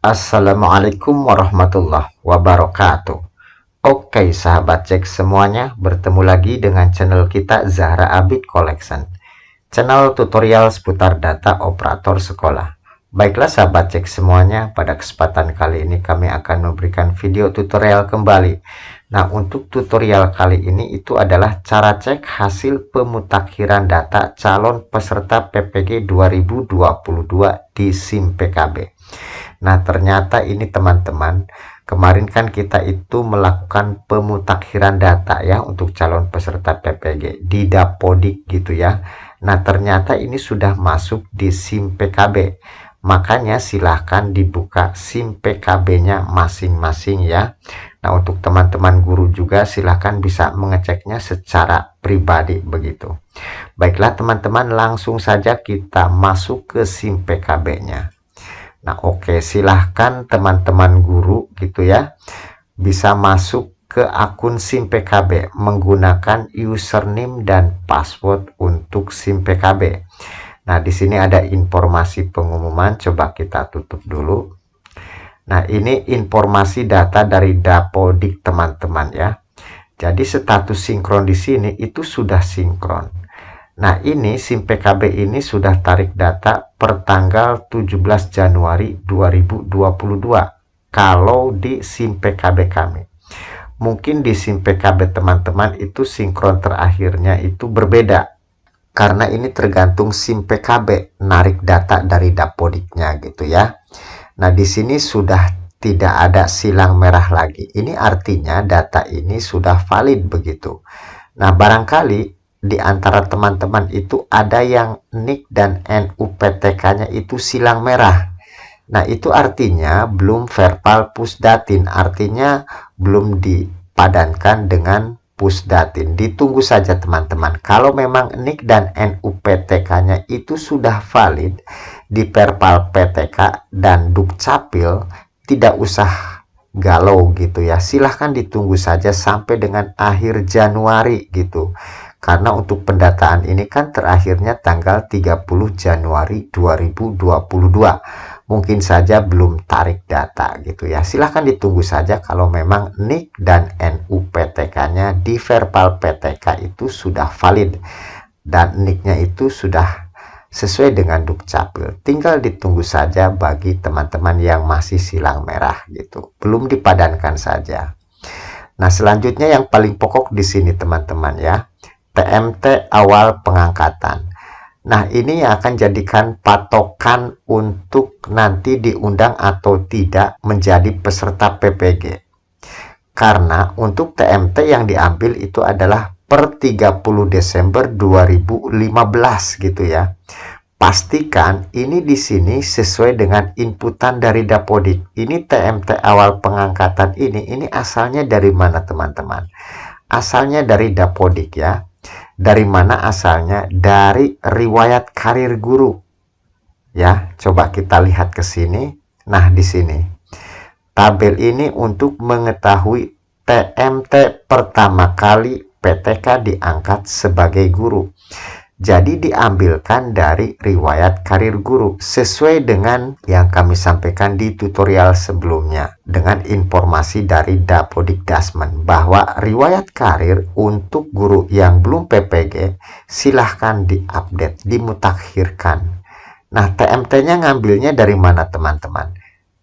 Assalamualaikum warahmatullahi wabarakatuh. Oke sahabat cek semuanya, bertemu lagi dengan channel kita Zahra Abid Collection, channel tutorial seputar data operator sekolah. Baiklah sahabat cek semuanya, pada kesempatan kali ini kami akan memberikan video tutorial kembali. Nah, untuk tutorial kali ini itu adalah cara cek hasil pemutakhiran data calon peserta PPG 2022 di SIM PKB. Nah, ternyata ini teman-teman, kemarin kan kita itu melakukan pemutakhiran data ya untuk calon peserta PPG di Dapodik gitu ya. Nah, ternyata ini sudah masuk di SIM PKB. Makanya silahkan dibuka SIM PKB-nya masing-masing ya. Nah, untuk teman-teman guru juga silahkan bisa mengeceknya secara pribadi begitu. Baiklah teman-teman, langsung saja kita masuk ke SIM PKB-nya. Nah, oke, silahkan teman-teman guru gitu ya, bisa masuk ke akun SIM PKB menggunakan username dan password untuk SIM PKB. Nah, di sini ada informasi pengumuman, coba kita tutup dulu. Nah, ini informasi data dari Dapodik teman-teman ya. Jadi status sinkron di sini itu sudah sinkron. Nah, ini SIM PKB ini sudah tarik data per tanggal 17 Januari 2022 kalau di SIM PKB kami. Mungkin di SIM PKB teman-teman itu sinkron terakhirnya itu berbeda. Karena ini tergantung SIM PKB narik data dari Dapodiknya gitu ya. Nah, di sini sudah tidak ada silang merah lagi. Ini artinya data ini sudah valid begitu. Nah, barangkali di antara teman-teman itu ada yang NIK dan NUPTK-nya itu silang merah. Nah, itu artinya belum verbal pusdatin, artinya belum dipadankan dengan pusdatin. Ditunggu saja teman-teman. Kalau memang NIK dan NUPTK-nya itu sudah valid di verbal PTK dan Dukcapil, tidak usah galau gitu ya. Silahkan ditunggu saja sampai dengan akhir Januari gitu. Karena untuk pendataan ini kan terakhirnya tanggal 30 Januari 2022. Mungkin saja belum tarik data gitu ya. Silahkan ditunggu saja kalau memang NIK dan NUPTK-nya di verbal PTK itu sudah valid. Dan NIK-nya itu sudah sesuai dengan Dukcapil. Tinggal ditunggu saja bagi teman-teman yang masih silang merah gitu. Belum dipadankan saja. Nah, selanjutnya yang paling pokok di sini teman-teman ya. TMT awal pengangkatan. Nah, ini yang akan jadikan patokan untuk nanti diundang atau tidak menjadi peserta PPG. Karena untuk TMT yang diambil itu adalah per 30 Desember 2015 gitu ya. Pastikan ini di sini sesuai dengan inputan dari Dapodik. Ini TMT awal pengangkatan ini asalnya dari mana teman-teman? Asalnya dari Dapodik ya. Dari mana asalnya? Dari riwayat karir guru. Ya, coba kita lihat ke sini. Nah, di sini. Tabel ini untuk mengetahui TMT pertama kali PTK diangkat sebagai guru. Jadi diambilkan dari riwayat karir guru sesuai dengan yang kami sampaikan di tutorial sebelumnya dengan informasi dari Dapodik Dasmen bahwa riwayat karir untuk guru yang belum PPG silahkan diupdate, dimutakhirkan. Nah, TMT-nya ngambilnya dari mana teman-teman?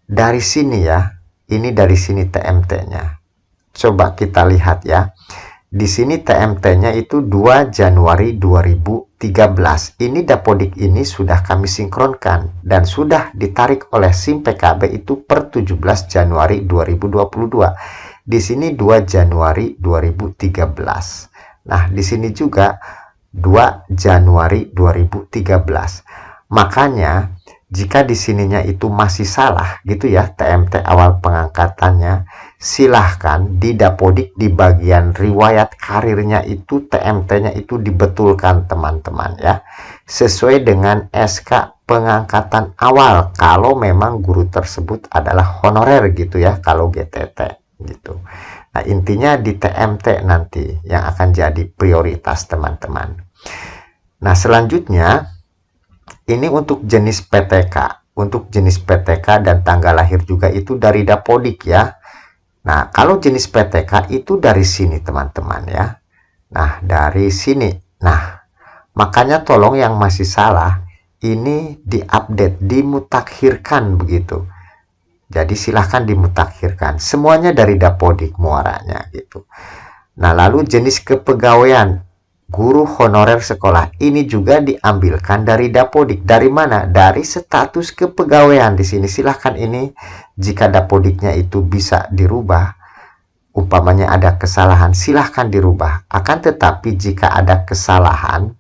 Dari sini ya, ini dari sini TMT-nya. Coba kita lihat ya. Di sini TMT-nya itu 2 Januari 2013. Ini Dapodik ini sudah kami sinkronkan dan sudah ditarik oleh SIM PKB itu per 17 Januari 2022. Di sini 2 Januari 2013. Nah, di sini juga 2 Januari 2013. Makanya jika di sininya itu masih salah gitu ya TMT awal pengangkatannya, silahkan di Dapodik di bagian riwayat karirnya itu TMT-nya itu dibetulkan teman-teman ya. Sesuai dengan SK pengangkatan awal kalau memang guru tersebut adalah honorer gitu ya, kalau GTT gitu. Nah, intinya di TMT nanti yang akan jadi prioritas teman-teman. Nah, selanjutnya ini untuk jenis PTK. untuk jenis PTK dan tanggal lahir juga itu dari Dapodik ya. Nah, kalau jenis PTK itu dari sini teman-teman ya. Nah, dari sini. Nah, makanya tolong yang masih salah ini diupdate, dimutakhirkan begitu. Jadi silahkan dimutakhirkan. Semuanya dari Dapodik muaranya gitu. Nah, lalu jenis kepegawaian guru honorer sekolah ini juga diambilkan dari Dapodik. Dari mana? Dari status kepegawaian di sini. Silahkan ini jika Dapodiknya itu bisa dirubah, umpamanya ada kesalahan, silahkan dirubah. Akan tetapi jika ada kesalahan,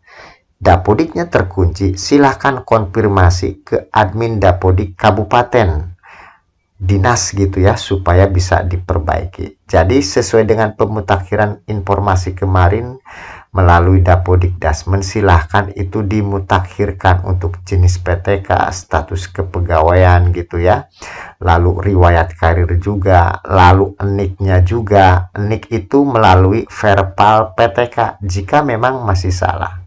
Dapodiknya terkunci, silahkan konfirmasi ke admin Dapodik Kabupaten dinas gitu ya, supaya bisa diperbaiki. Jadi sesuai dengan pemutakhiran informasi kemarin melalui Dapodik Dasmen, silahkan itu dimutakhirkan untuk jenis PTK, status kepegawaian gitu ya, lalu riwayat karir juga, lalu NIK-nya juga. NIK itu melalui verbal PTK jika memang masih salah.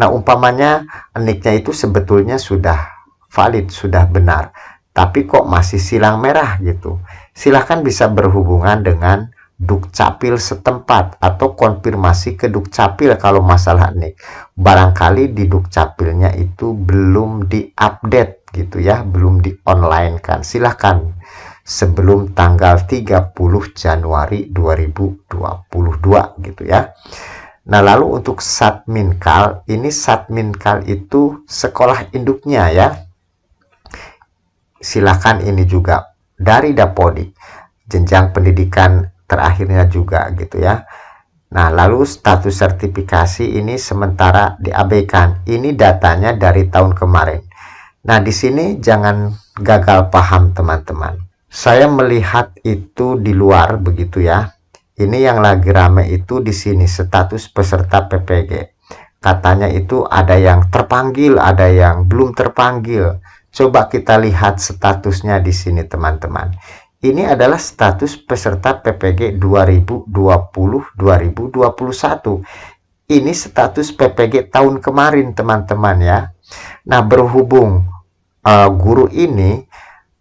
Nah, umpamanya NIK-nya itu sebetulnya sudah valid, sudah benar, tapi kok masih silang merah gitu, silahkan bisa berhubungan dengan Dukcapil setempat atau konfirmasi ke Dukcapil kalau masalah NIK. Barangkali di Dukcapilnya itu belum diupdate gitu ya, belum di online kan. Silahkan sebelum tanggal 30 Januari 2022 gitu ya. Nah, lalu untuk Satminkal, ini Satminkal itu sekolah induknya ya. Silakan ini juga dari Dapodik, jenjang pendidikan terakhirnya juga gitu ya. Nah, lalu status sertifikasi ini sementara diabaikan. Ini datanya dari tahun kemarin. Nah, di sini jangan gagal paham teman-teman. Saya melihat itu di luar begitu ya. Ini yang lagi rame itu di sini status peserta PPG. Katanya itu ada yang terpanggil, ada yang belum terpanggil. Coba kita lihat statusnya di sini teman-teman. Ini adalah status peserta PPG 2020-2021. Ini status PPG tahun kemarin teman-teman ya. Nah, berhubung guru ini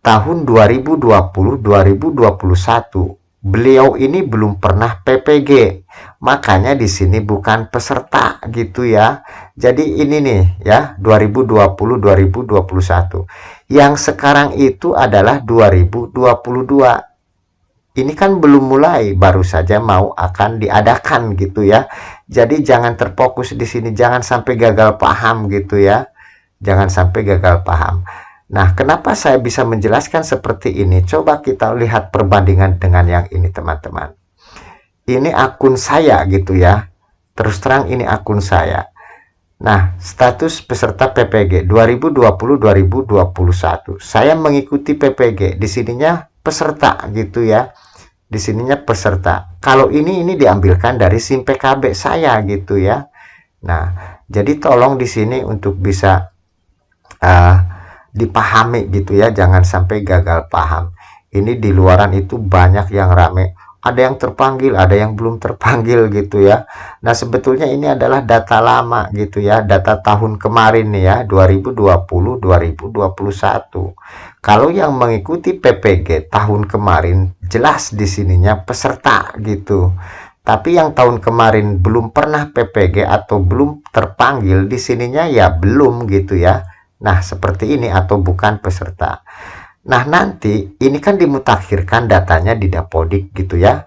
tahun 2020-2021 beliau ini belum pernah PPG, makanya di sini bukan peserta gitu ya. Jadi ini nih ya, 2020-2021. Yang sekarang itu adalah 2022. Ini kan belum mulai, baru saja mau akan diadakan gitu ya. Jadi jangan terfokus di sini, jangan sampai gagal paham gitu ya. Jangan sampai gagal paham. Nah, kenapa saya bisa menjelaskan seperti ini? Coba kita lihat perbandingan dengan yang ini, teman-teman. Ini akun saya gitu ya. Terus terang ini akun saya. Nah, status peserta PPG 2020-2021. Saya mengikuti PPG. Di sininya peserta gitu ya. Di sininya peserta. Kalau ini diambilkan dari SIM PKB saya gitu ya. Nah, jadi tolong di sini untuk bisa dipahami gitu ya, jangan sampai gagal paham. Ini di luaran itu banyak yang rame, ada yang terpanggil, ada yang belum terpanggil gitu ya. Nah, sebetulnya ini adalah data lama gitu ya, data tahun kemarin nih ya, 2020-2021. Kalau yang mengikuti PPG tahun kemarin jelas di sininya peserta gitu. Tapi yang tahun kemarin belum pernah PPG atau belum terpanggil, di sininya ya belum gitu ya. Nah, seperti ini atau bukan peserta. Nah, nanti ini kan dimutakhirkan datanya di Dapodik gitu ya.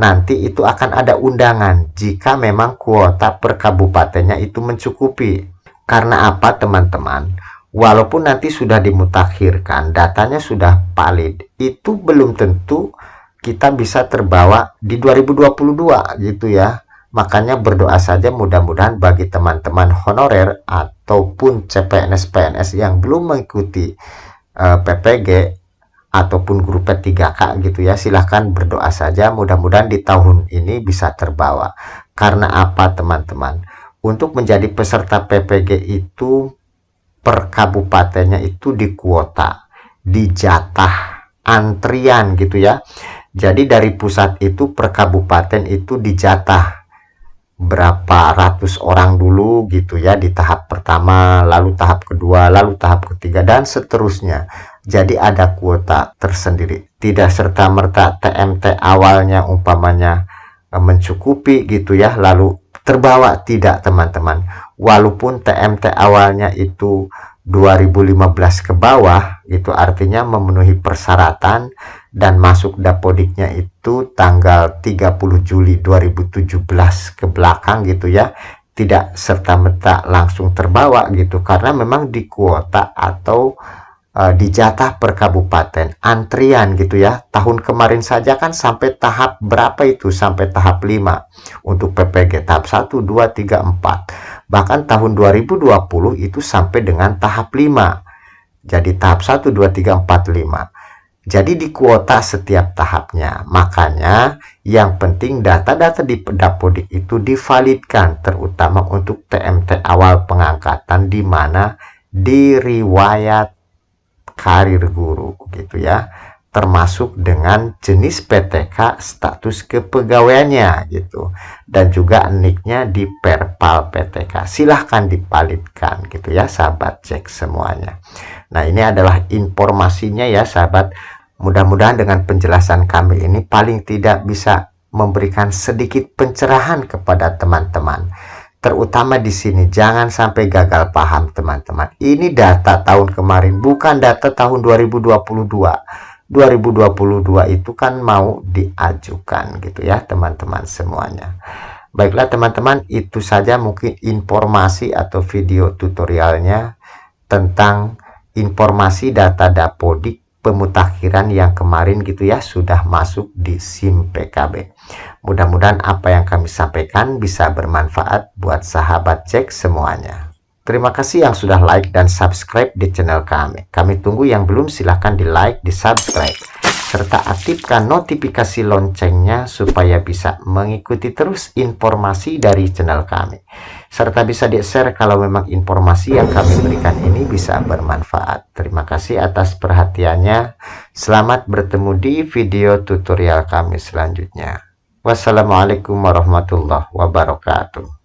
Nanti itu akan ada undangan jika memang kuota per kabupatennya itu mencukupi. Karena apa, teman-teman? Walaupun nanti sudah dimutakhirkan, datanya sudah valid, itu belum tentu kita bisa terbawa di 2022 gitu ya. Makanya berdoa saja mudah-mudahan bagi teman-teman honorer ataupun CPNS-PNS yang belum mengikuti PPG ataupun guru P3K gitu ya, silahkan berdoa saja mudah-mudahan di tahun ini bisa terbawa. Karena apa teman-teman? Untuk menjadi peserta PPG itu per kabupatennya itu di kuota, di jatah antrian gitu ya. Jadi dari pusat itu per kabupaten itu dijatah. berapa ratus orang dulu gitu ya di tahap pertama, lalu tahap kedua, lalu tahap ketiga, dan seterusnya. Jadi ada kuota tersendiri, tidak serta-merta TMT awalnya umpamanya mencukupi gitu ya lalu terbawa, tidak teman-teman. Walaupun TMT awalnya itu 2015 ke bawah, itu artinya memenuhi persyaratan dan masuk dapodiknya itu tanggal 30 Juli 2017 ke belakang gitu ya, tidak serta-merta langsung terbawa gitu, karena memang di kuota atau di jatah per kabupaten antrian gitu ya. Tahun kemarin saja kan sampai tahap berapa itu, sampai tahap 5 untuk PPG tahap 1 2 3 4, bahkan tahun 2020 itu sampai dengan tahap 5. Jadi tahap 1 2 3 4 5. Jadi di kuota setiap tahapnya. Makanya yang penting data-data di Dapodik itu divalidkan, terutama untuk TMT awal pengangkatan, di mana di riwayat karir guru gitu ya, termasuk dengan jenis PTK, status kepegawaiannya gitu, dan juga nicknya di Perpal PTK. Silahkan divalidkan gitu ya sahabat cek semuanya. Nah, ini adalah informasinya ya sahabat. Mudah-mudahan dengan penjelasan kami ini paling tidak bisa memberikan sedikit pencerahan kepada teman-teman. Terutama di sini jangan sampai gagal paham teman-teman. Ini data tahun kemarin, bukan data tahun 2022. 2022 itu kan mau diajukan gitu ya teman-teman semuanya. Baiklah teman-teman, itu saja mungkin informasi atau video tutorialnya tentang informasi data Dapodik pemutakhiran yang kemarin gitu ya, sudah masuk di SIM PKB. Mudah-mudahan apa yang kami sampaikan bisa bermanfaat buat sahabat cek semuanya. Terima kasih yang sudah like dan subscribe di channel kami. Kami tunggu yang belum, silahkan di like, di subscribe, serta aktifkan notifikasi loncengnya supaya bisa mengikuti terus informasi dari channel kami. Serta bisa di-share kalau memang informasi yang kami berikan ini bisa bermanfaat. Terima kasih atas perhatiannya. Selamat bertemu di video tutorial kami selanjutnya. Wassalamualaikum warahmatullahi wabarakatuh.